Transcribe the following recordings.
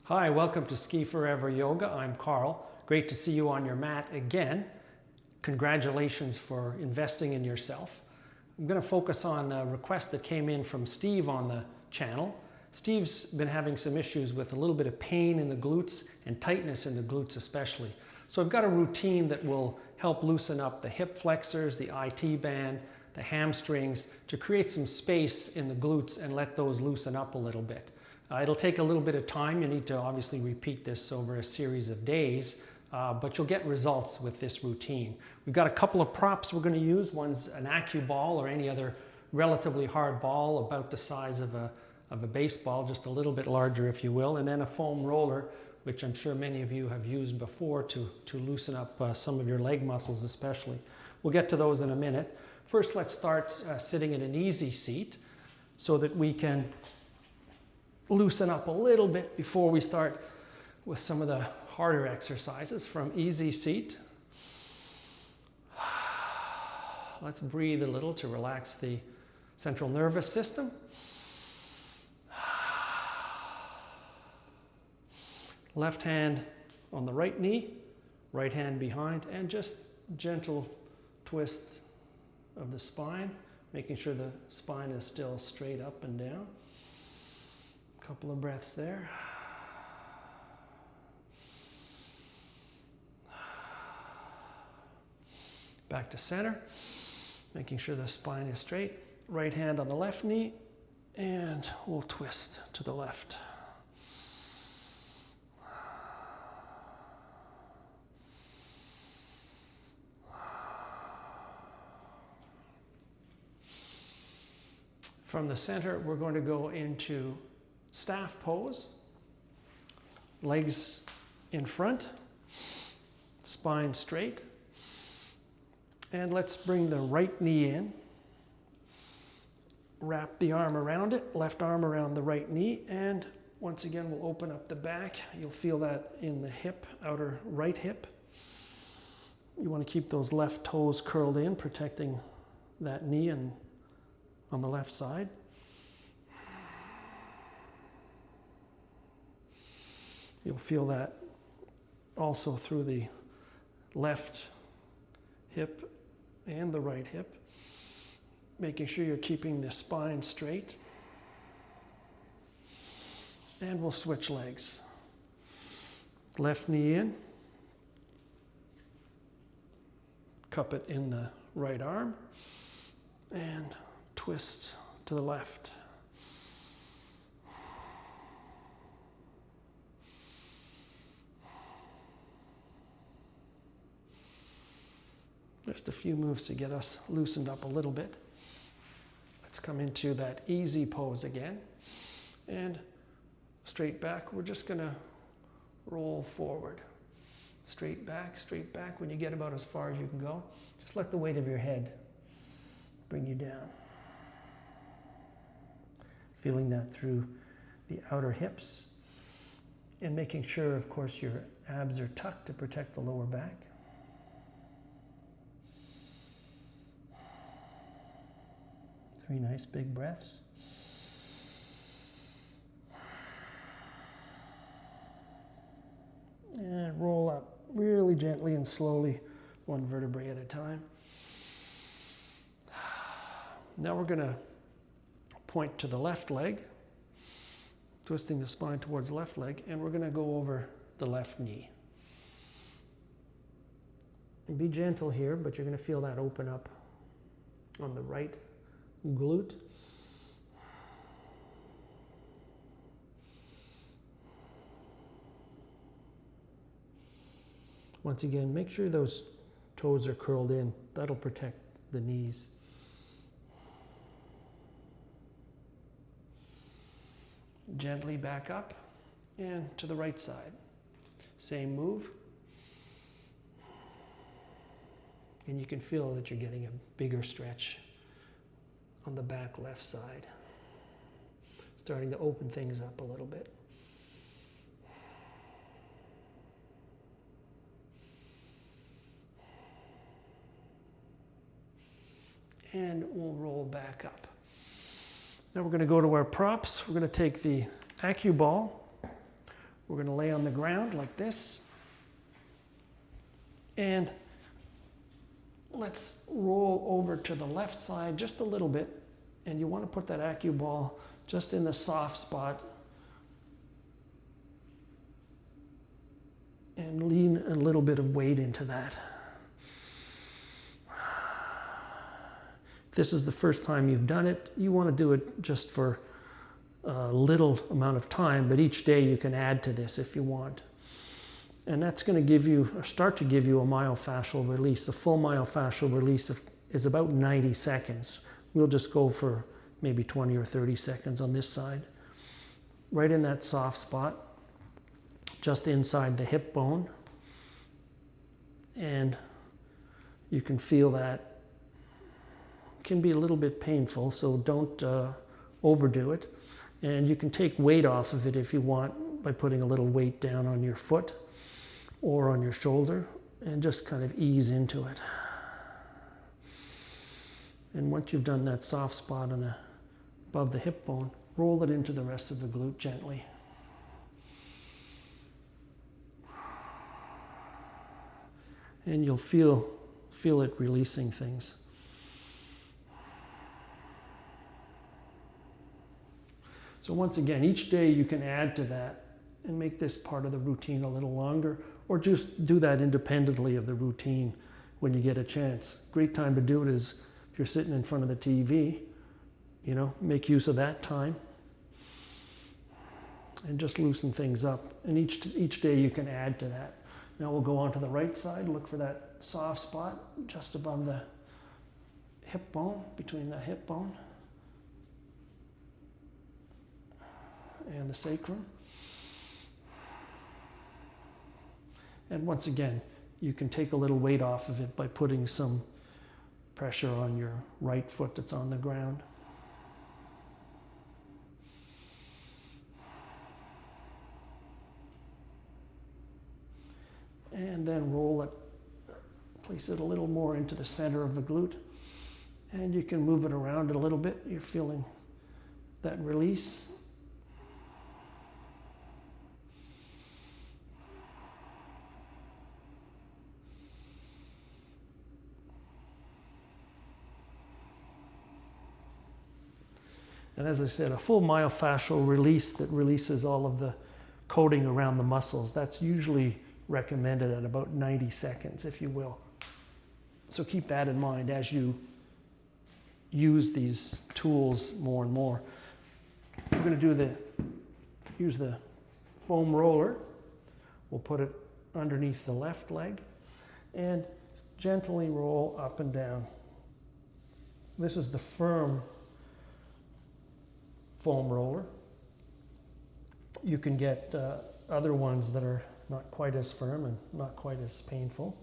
Hi, welcome to Ski Forever Yoga. I'm Carl. Great to see you on your mat again. Congratulations for investing in yourself. I'm going to focus on a request that came in from Steve on the channel. Steve's been having some issues with a little bit of pain in the glutes and tightness in the glutes especially. So I've got a routine that will help loosen up the hip flexors, the IT band, the hamstrings, to create some space in the glutes and let those loosen up a little bit. It'll take a little bit of time. You need to obviously repeat this over a series of days, but you'll get results with this routine. We've got a couple of props we're going to use. One's an AccuBall or any other relatively hard ball about the size of a baseball, just a little bit larger if you will, and then a foam roller, which I'm sure many of you have used before to loosen up some of your leg muscles especially. We'll get to those in a minute. First, let's start sitting in an easy seat so that we can loosen up a little bit before we start with some of the harder exercises. From easy seat, let's breathe a little to relax the central nervous system. Left hand on the right knee, right hand behind, and just gentle twist of the spine, making sure the spine is still straight up and down. Couple of breaths there. Back to center, making sure the spine is straight. Right hand on the left knee, and we'll twist to the left. From the center, we're going to go into staff pose, legs in front, spine straight, and let's bring the right knee in, wrap the arm around it, left arm around the right knee, and once again we'll open up the back. You'll feel that in the hip, outer right hip. You want to keep those left toes curled in, protecting that knee and on the left side. You'll feel that also through the left hip and the right hip, making sure you're keeping the spine straight. And we'll switch legs. Left knee in, cup it in the right arm, and twist to the left. Just a few moves to get us loosened up a little bit. Let's come into that easy pose again. And straight back, we're just going to roll forward. Straight back, straight back. When you get about as far as you can go, just let the weight of your head bring you down. Feeling that through the outer hips. And making sure, of course, your abs are tucked to protect the lower back. Three nice big breaths. And roll up really gently and slowly, one vertebrae at a time. Now we're going to point to the left leg, twisting the spine towards the left leg, and we're going to go over the left knee. And be gentle here, but you're going to feel that open up on the right glute. Once again, make sure those toes are curled in. That'll protect the knees. Gently back up and to the right side. Same move. And you can feel that you're getting a bigger stretch on the back left side. Starting to open things up a little bit. And we'll roll back up. Now we're going to go to our props. We're going to take the AccuBall. We're going to lay on the ground like this. And let's roll over to the left side just a little bit. And you want to put that AccuBall just in the soft spot. And lean a little bit of weight into that. If this is the first time you've done it, you want to do it just for a little amount of time, but each day you can add to this if you want. And that's going to give you, or start to give you, a myofascial release. The full myofascial release is about 90 seconds. We'll just go for maybe 20 or 30 seconds on this side. Right in that soft spot, just inside the hip bone. And you can feel that it can be a little bit painful, so don't overdo it. And you can take weight off of it if you want by putting a little weight down on your foot or on your shoulder and just kind of ease into it. And once you've done that soft spot above the hip bone, roll it into the rest of the glute gently. And you'll feel it releasing things. So once again, each day you can add to that and make this part of the routine a little longer, or just do that independently of the routine when you get a chance. Great time to do it is if you're sitting in front of the TV, you know, make use of that time and just loosen things up. And each day you can add to that. Now we'll go on to the right side, look for that soft spot just above the hip bone, between the hip bone and the sacrum. And once again, you can take a little weight off of it by putting some pressure on your right foot that's on the ground. And then roll it, place it a little more into the center of the glute. And you can move it around a little bit. You're feeling that release. And as I said, a full myofascial release that releases all of the coating around the muscles, that's usually recommended at about 90 seconds, if you will. So keep that in mind as you use these tools more and more. We're going to use the foam roller. We'll put it underneath the left leg and gently roll up and down. This is the firm foam roller. You can get other ones that are not quite as firm and not quite as painful.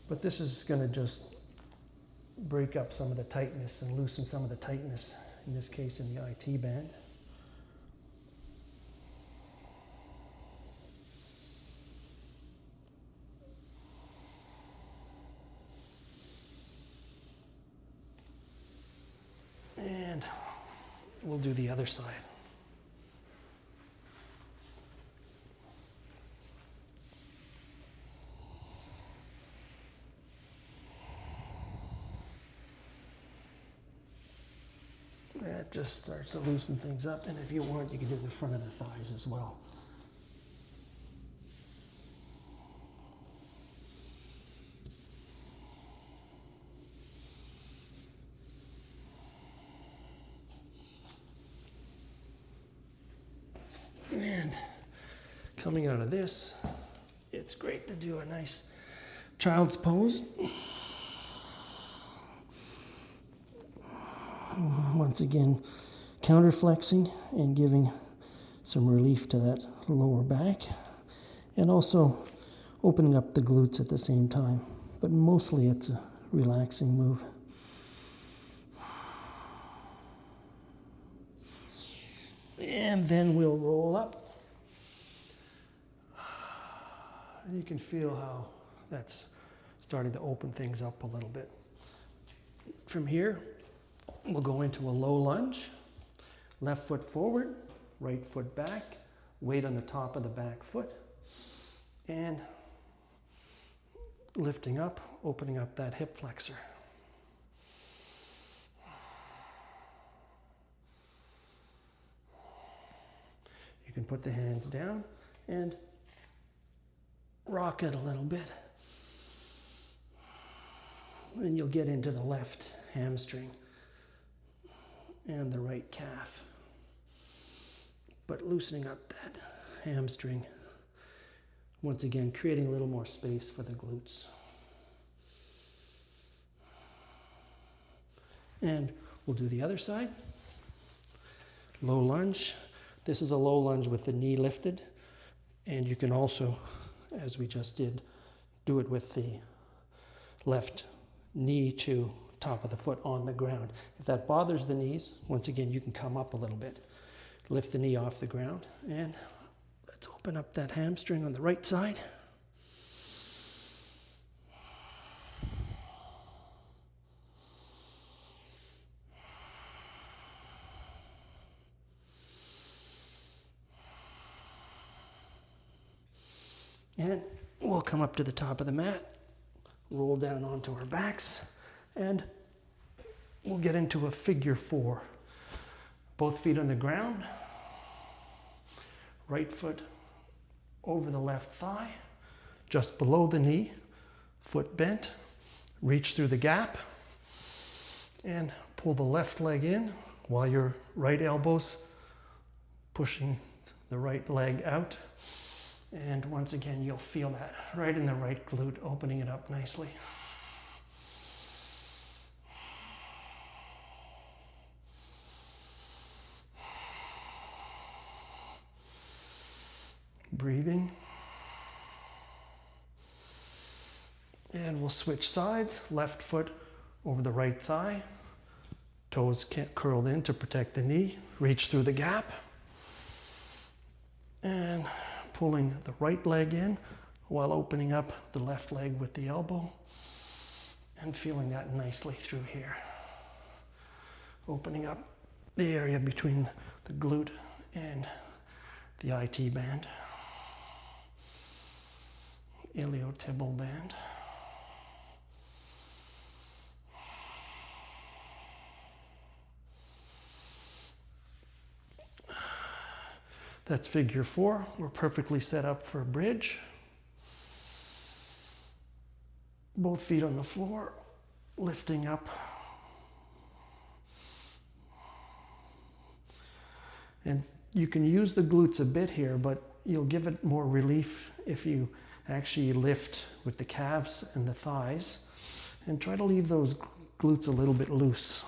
But this is going to just break up some of the tightness and loosen some of the tightness, in this case in the IT band. And we'll do the other side. That just starts to loosen things up, and if you want, you can do the front of the thighs as well. And coming out of this, it's great to do a nice child's pose. Once again, counterflexing and giving some relief to that lower back, and also opening up the glutes at the same time. But mostly it's a relaxing move. And then we'll roll up. And you can feel how that's starting to open things up a little bit. From here, we'll go into a low lunge, left foot forward, right foot back, weight on the top of the back foot, and lifting up, opening up that hip flexor. You can put the hands down and rock it a little bit. And you'll get into the left hamstring and the right calf. But loosening up that hamstring, once again, creating a little more space for the glutes. And we'll do the other side. Low lunge. This is a low lunge with the knee lifted. And you can also, as we just did, do it with the left knee to top of the foot on the ground. If that bothers the knees, once again, you can come up a little bit. Lift the knee off the ground, and let's open up that hamstring on the right side. And we'll come up to the top of the mat, roll down onto our backs, and we'll get into a figure 4. Both feet on the ground, right foot over the left thigh, just below the knee, foot bent, reach through the gap, and pull the left leg in while your right elbow's pushing the right leg out. And once again, you'll feel that right in the right glute, opening it up nicely. Breathing. And we'll switch sides. Left foot over the right thigh. Toes curled in to protect the knee. Reach through the gap. And pulling the right leg in while opening up the left leg with the elbow. And feeling that nicely through here. Opening up the area between the glute and the IT band. Iliotibial band. That's figure 4. We're perfectly set up for a bridge. Both feet on the floor, lifting up. And you can use the glutes a bit here, but you'll give it more relief if you actually lift with the calves and the thighs, and try to leave those glutes a little bit loose.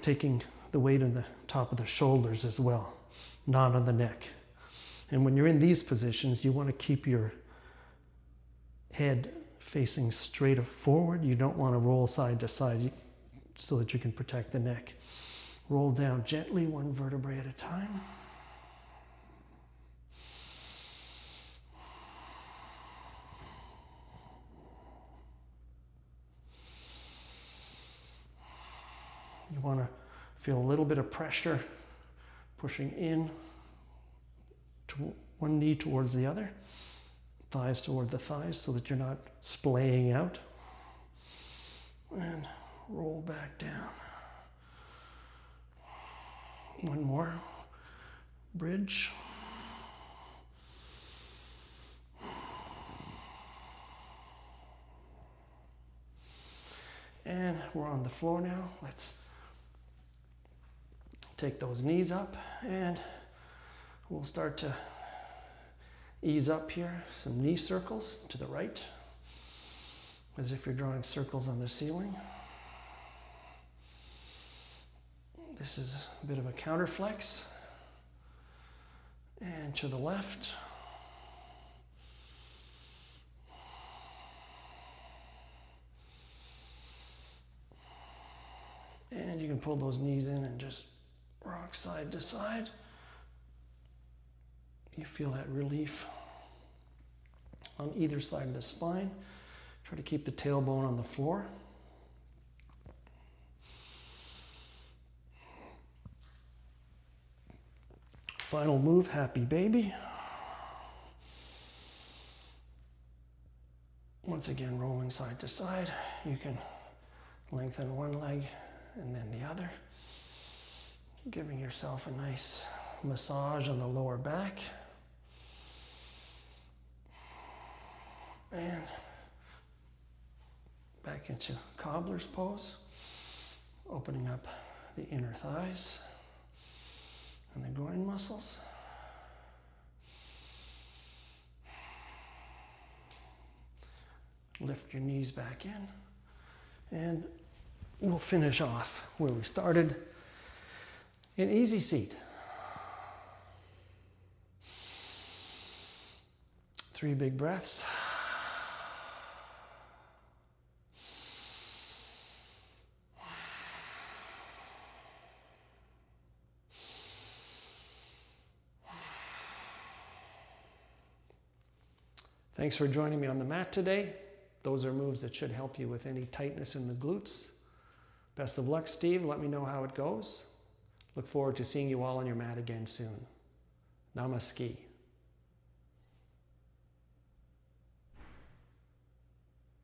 Taking the weight on the top of the shoulders as well, not on the neck. And when you're in these positions, you want to keep your head facing straight forward. You don't want to roll side to side so that you can protect the neck. Roll down gently, one vertebrae at a time. You want to feel a little bit of pressure pushing in to one knee towards the other, thighs toward the thighs so that you're not splaying out. And roll back down. One more. Bridge. And we're on the floor now. Let's take those knees up and we'll start to ease up here. Some knee circles to the right, as if you're drawing circles on the ceiling. This is a bit of a counter flex. And to the left. And you can pull those knees in and just rock side to side. You feel that relief on either side of the spine. Try to keep the tailbone on the floor. Final move, happy baby. Once again, rolling side to side. You can lengthen one leg and then the other, giving yourself a nice massage on the lower back. And back into cobbler's pose, opening up the inner thighs and the groin muscles. Lift your knees back in, and we'll finish off where we started, in easy seat. 3 big breaths. Thanks for joining me on the mat today. Those are moves that should help you with any tightness in the glutes. Best of luck, Steve. Let me know how it goes. Look forward to seeing you all on your mat again soon. Namaste.